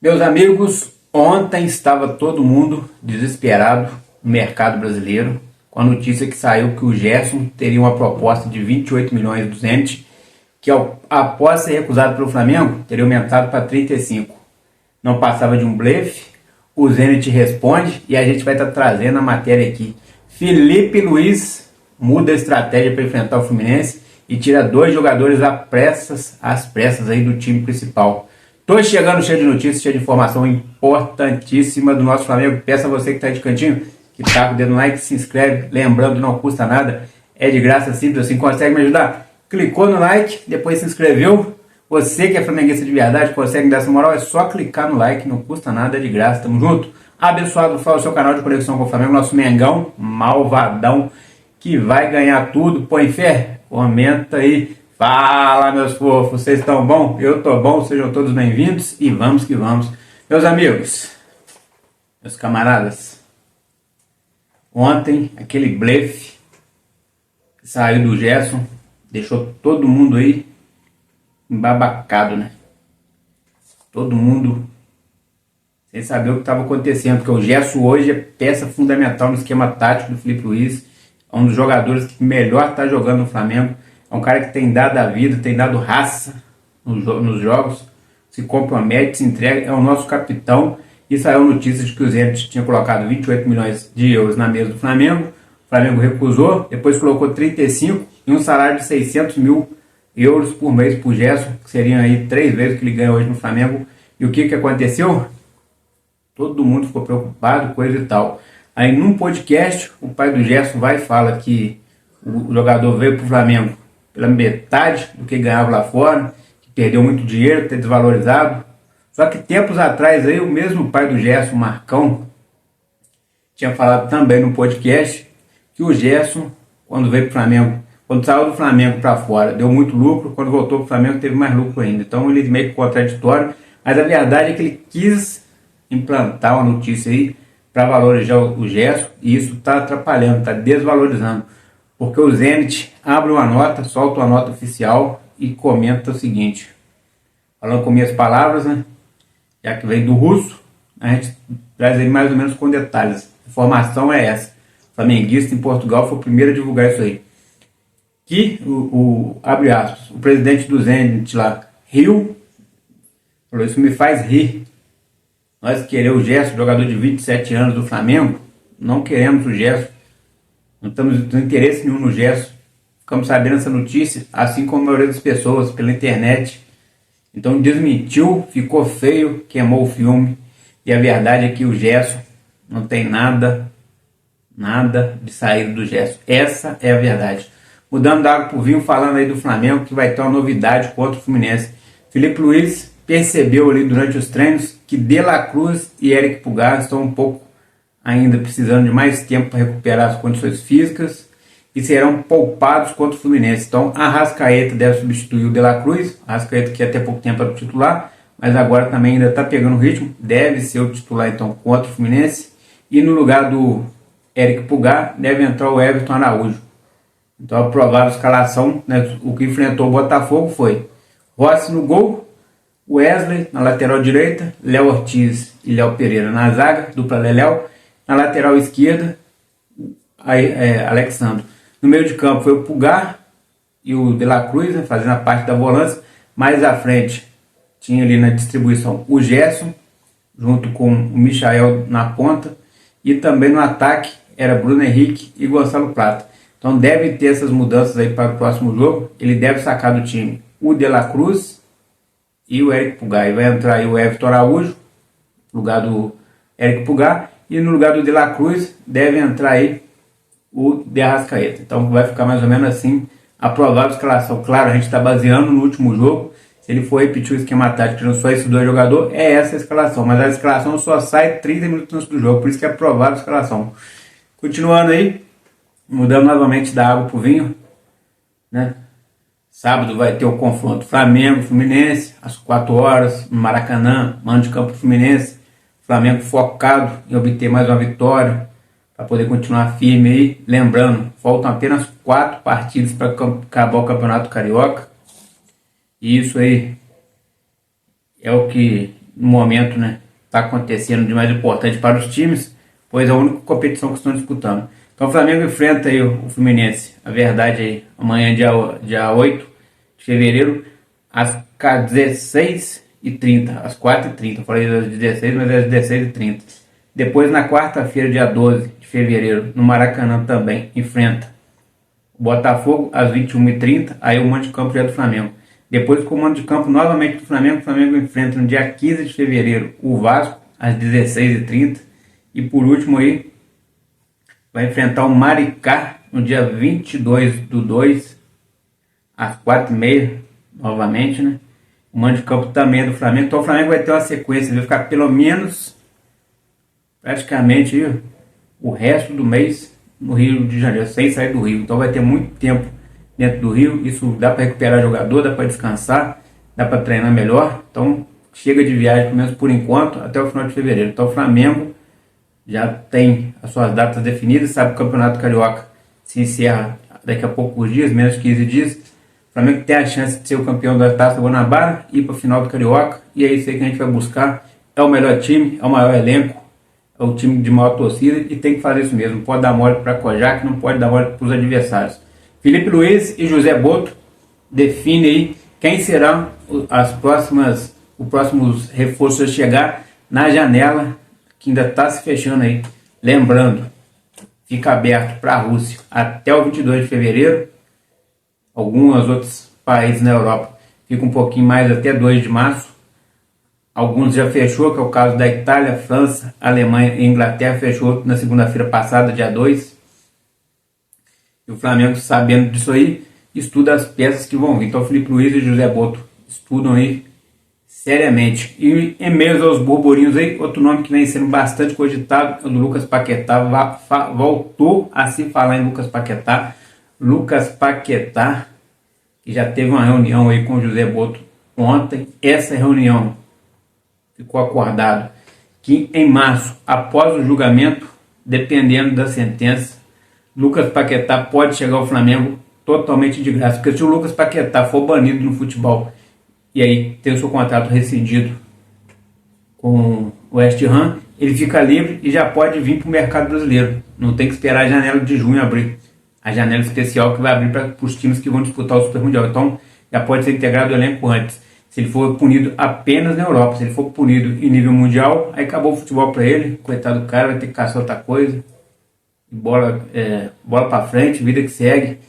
Meus amigos, ontem estava todo mundo desesperado no mercado brasileiro com a notícia que saiu que o Gerson teria uma proposta de 28 milhões e 200, que após ser recusado pelo Flamengo, teria aumentado para 35. Não passava de um blefe. O Zenit responde e a gente vai estar trazendo a matéria aqui. Felipe Luiz muda a estratégia para enfrentar o Fluminense e tira 2 jogadores às pressas aí do time principal. Tô chegando cheio de notícias, cheio de informação importantíssima do nosso Flamengo. Peço a você que está de cantinho, que tá com o dedo no like, se inscreve. Lembrando, não custa nada, é de graça, simples assim. Consegue me ajudar? Clicou no like, depois se inscreveu. Você que é flamenguista de verdade, consegue me dar essa moral, é só clicar no like, não custa nada, é de graça, tamo junto. Abençoado Fala, o seu canal de conexão com o Flamengo, nosso Mengão, malvadão, que vai ganhar tudo. Põe fé? Comenta aí. Fala, meus fofos, vocês estão bom? Eu tô bom, sejam todos bem-vindos e vamos que vamos. Meus amigos, meus camaradas, ontem aquele blefe que saiu do Gerson deixou todo mundo aí embabacado, né? Todo mundo sem saber o que estava acontecendo, porque o Gerson hoje é peça fundamental no esquema tático do Felipe Luiz, é um dos jogadores que melhor está jogando no Flamengo. É um cara que tem dado a vida, tem dado raça nos jogos, se compromete, se entrega, é o nosso capitão. E saiu notícia de que o Zenit tinha colocado 28 milhões de euros na mesa do Flamengo. O Flamengo recusou, depois colocou 35 e um salário de 600 mil euros por mês por Gerson, que seriam aí 3 vezes o que ele ganha hoje no Flamengo. E o que aconteceu? Todo mundo ficou preocupado, coisa e tal. Aí num podcast, o pai do Gerson vai e fala que o jogador veio para o Flamengo pela metade do que ganhava lá fora, que perdeu muito dinheiro, ter desvalorizado. Só que tempos atrás aí, o mesmo pai do Gerson, Marcão, tinha falado também no podcast que o Gerson, quando veio para o Flamengo, quando saiu do Flamengo para fora, deu muito lucro, quando voltou para o Flamengo teve mais lucro ainda. Então ele meio que contraditório, mas a verdade é que ele quis implantar uma notícia aí para valorizar o Gerson, e isso está atrapalhando, está desvalorizando. Porque o Zenit abre uma nota, solta uma nota oficial e comenta o seguinte, falando com minhas palavras, né? Já que veio do russo, a gente traz aí mais ou menos com detalhes. A informação é essa. O flamenguista em Portugal foi o primeiro a divulgar isso aí. Que abre aspas, o presidente do Zenit lá riu, falou: isso me faz rir. Nós queremos o Gerson, jogador de 27 anos do Flamengo, não queremos o Gerson. Não temos interesse nenhum no Gerson. Ficamos sabendo essa notícia, assim como a maioria das pessoas, pela internet. Então desmentiu, ficou feio, queimou o filme. E a verdade é que o Gerson não tem nada de saída do Gerson. Essa é a verdade. Mudando da água pro vinho, falando aí do Flamengo, que vai ter uma novidade contra o Fluminense. Felipe Luiz percebeu ali durante os treinos que De La Cruz e Eric Pulgar estão um pouco ainda precisando de mais tempo para recuperar as condições físicas e serão poupados contra o Fluminense. Então, a Arrascaeta deve substituir o De La Cruz, a Arrascaeta que até pouco tempo era o titular, mas agora também ainda está pegando ritmo, deve ser o titular então contra o Fluminense, e no lugar do Eric Pulgar deve entrar o Everton Araújo. Então, a provável escalação, né, o que enfrentou o Botafogo foi Rossi no gol, Wesley na lateral direita, Léo Ortiz e Léo Pereira na zaga, dupla Leléo. Na lateral esquerda, Alexandre. No meio de campo foi o Pulgar e o De La Cruz, né, fazendo a parte da volância. Mais à frente tinha ali na distribuição o Gerson, junto com o Michael na ponta. E também no ataque era Bruno Henrique e Gonçalo Plata. Então deve ter essas mudanças aí para o próximo jogo. Ele deve sacar do time o De La Cruz e o Eric Pulgar. E vai entrar aí o Everton Araújo, no lugar do Eric Pulgar. E no lugar do De La Cruz deve entrar aí o De Arrascaeta. Então vai ficar mais ou menos assim a provável escalação. Claro, a gente está baseando no último jogo. Se ele for repetir o esquema tático tirando só esses 2 jogadores, é essa a escalação. Mas a escalação só sai 30 minutos antes do jogo. Por isso que é a provável escalação. Continuando aí, mudando novamente da água para o vinho, né? Sábado vai ter o confronto Flamengo-Fluminense, às 4 horas, no Maracanã, mando de campo do Fluminense. Flamengo focado em obter mais uma vitória para poder continuar firme aí. Lembrando, faltam apenas 4 partidas para acabar o Campeonato Carioca. E isso aí é o que no momento, né, está acontecendo de mais importante para os times, pois é a única competição que estão disputando. Então o Flamengo enfrenta aí o Fluminense, a verdade aí, amanhã dia 8 de fevereiro, às 16h30, às 4h30, falei às 16, mas é às 16h30. Depois na quarta-feira, dia 12 de fevereiro, no Maracanã também, enfrenta o Botafogo às 21h30, aí o mando de campo já é do Flamengo. Depois com o mando de campo novamente do Flamengo, o Flamengo enfrenta no dia 15 de fevereiro o Vasco às 16h30. E por último aí, vai enfrentar o Maricá no dia 22/2, às 4h30, novamente, né? O mando de campo também é do Flamengo. Então o Flamengo vai ter uma sequência, vai ficar pelo menos, praticamente, o resto do mês no Rio de Janeiro, sem sair do Rio. Então vai ter muito tempo dentro do Rio. Isso dá para recuperar jogador, dá para descansar, dá para treinar melhor. Então chega de viagem, pelo menos por enquanto, até o final de fevereiro. Então o Flamengo já tem as suas datas definidas, sabe que o Campeonato Carioca se encerra daqui a poucos dias, menos de 15 dias. O Flamengo tem a chance de ser o campeão da Taça Guanabara, ir para a final do Carioca, e é isso aí que a gente vai buscar. É o melhor time, é o maior elenco, é o time de maior torcida, e tem que fazer isso mesmo. Não pode dar mole para Kojak, não pode dar mole para os adversários. Felipe Luiz e José Boto definem aí quem serão os próximos reforços a chegar na janela, que ainda está se fechando aí. Lembrando, fica aberto para a Rússia até o 22 de fevereiro. Alguns outros países na Europa ficam um pouquinho mais, até 2 de março. Alguns já fechou, que é o caso da Itália, França, Alemanha e Inglaterra. Fechou na segunda-feira passada, dia 2. E o Flamengo, sabendo disso aí, estuda as peças que vão vir. Então, Felipe Luiz e José Boto estudam aí seriamente. E em meio aos burburinhos aí, outro nome que vem sendo bastante cogitado é o do Lucas Paquetá. Voltou a se falar em Lucas Paquetá. Lucas Paquetá, que já teve uma reunião aí com o José Boto ontem. Essa reunião ficou acordado que em março, após o julgamento, dependendo da sentença, Lucas Paquetá pode chegar ao Flamengo totalmente de graça. Porque se o Lucas Paquetá for banido no futebol e aí tem o seu contrato rescindido com o West Ham, ele fica livre e já pode vir para o mercado brasileiro. Não tem que esperar a janela de junho abrir. A janela especial que vai abrir para os times que vão disputar o Super Mundial. Então já pode ser integrado ao elenco antes. Se ele for punido apenas na Europa, se ele for punido em nível mundial, aí acabou o futebol para ele. Coitado do cara, vai ter que caçar outra coisa. Bola para frente, vida que segue.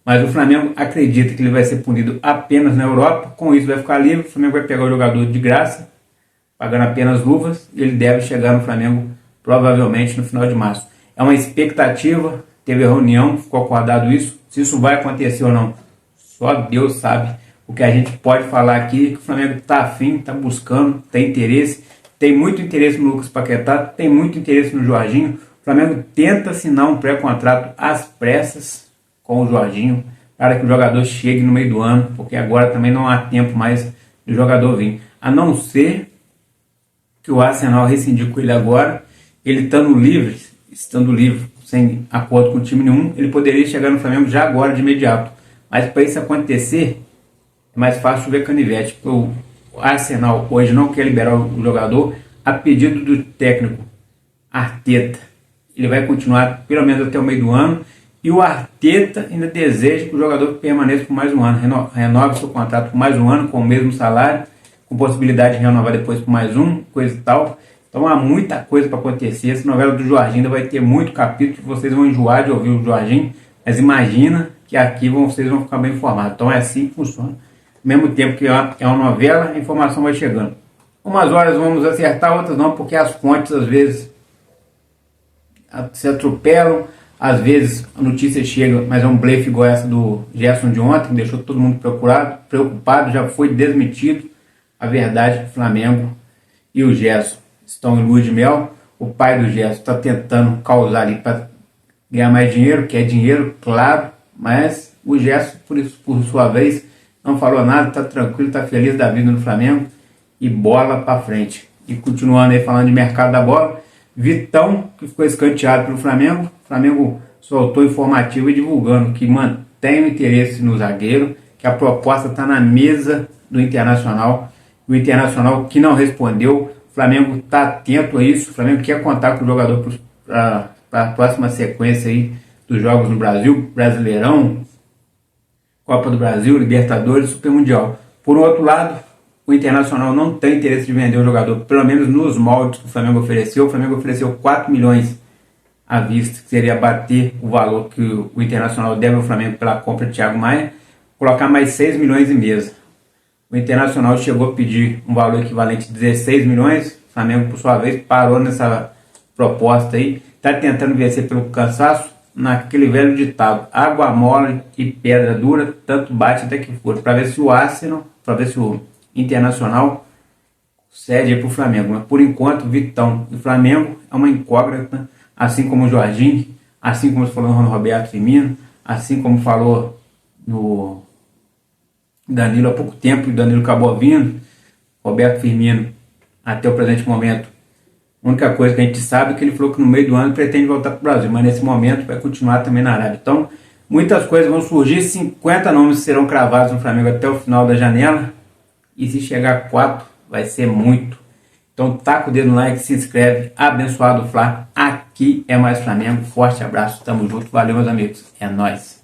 Mas o Flamengo acredita que ele vai ser punido apenas na Europa. Com isso vai ficar livre, o Flamengo vai pegar o jogador de graça, pagando apenas luvas, e ele deve chegar no Flamengo provavelmente no final de março. É uma expectativa, teve a reunião, ficou acordado isso. Se isso vai acontecer ou não, só Deus sabe. O que a gente pode falar aqui é que o Flamengo está afim, está buscando, tem interesse. Tem muito interesse no Lucas Paquetá, tem muito interesse no Jorginho. O Flamengo tenta assinar um pré-contrato às pressas com o Jorginho, para que o jogador chegue no meio do ano, porque agora também não há tempo mais do jogador vir. A não ser que o Arsenal rescindir com ele agora, ele estando livre, sem acordo com o time nenhum, ele poderia chegar no Flamengo já agora, de imediato. Mas para isso acontecer, é mais fácil chover canivete, porque o Arsenal hoje não quer liberar o jogador a pedido do técnico Arteta. Ele vai continuar pelo menos até o meio do ano, e o Arteta ainda deseja que o jogador permaneça por mais um ano, renove seu contrato por mais um ano com o mesmo salário, com possibilidade de renovar depois por mais um, coisa e tal. Então há muita coisa para acontecer. Essa novela do Jorginho ainda vai ter muito capítulo, vocês vão enjoar de ouvir o Jorginho, mas imagina que aqui vocês vão ficar bem informados. Então é assim que funciona. Ao mesmo tempo que é uma novela, a informação vai chegando. Umas horas vamos acertar, outras não, porque as fontes às vezes se atropelam. Às vezes a notícia chega, mas é um blefe igual essa do Gerson de ontem, deixou todo mundo preocupado, já foi desmentido. A verdade é que o Flamengo e o Gerson estão em lua de mel. O pai do Gerson está tentando causar ali para ganhar mais dinheiro, quer dinheiro, claro, mas o Gerson, por sua vez, não falou nada, está tranquilo, está feliz da vida no Flamengo e bola para frente. E continuando aí falando de mercado da bola, Vitão, que ficou escanteado pelo Flamengo, o Flamengo soltou informativo e divulgando que mantém o interesse no zagueiro, que a proposta está na mesa do Internacional, do Internacional que não respondeu. O Flamengo está atento a isso. O Flamengo quer contar com o jogador para a próxima sequência aí dos jogos no Brasil, Brasileirão, Copa do Brasil, Libertadores, Super Mundial. Por outro lado, o Internacional não tem interesse de vender o jogador, pelo menos nos moldes que o Flamengo ofereceu. O Flamengo ofereceu 4 milhões à vista, que seria bater o valor que o Internacional deve ao Flamengo pela compra de Thiago Maia, colocar mais 6 milhões em mesa. O Internacional chegou a pedir um valor equivalente a 16 milhões, o Flamengo, por sua vez, parou nessa proposta aí, está tentando vencer pelo cansaço, naquele velho ditado: água mole e pedra dura, tanto bate até que for, para ver se o Arsenal, para ver se o Internacional cede para o Flamengo. Mas por enquanto, Vitão e Flamengo é uma incógnita, assim como o Jorginho, assim como falou no Roberto Firmino, assim como falou no Danilo há pouco tempo, e o Danilo acabou vindo. Roberto Firmino, até o presente momento, a única coisa que a gente sabe é que ele falou que no meio do ano pretende voltar para o Brasil, mas nesse momento vai continuar também na Arábia. Então, muitas coisas vão surgir, 50 nomes serão cravados no Flamengo até o final da janela, e se chegar a 4, vai ser muito. Então, taca o dedo no like, se inscreve, abençoado Flá, aqui é mais Flamengo, forte abraço, tamo junto, valeu meus amigos, é nóis.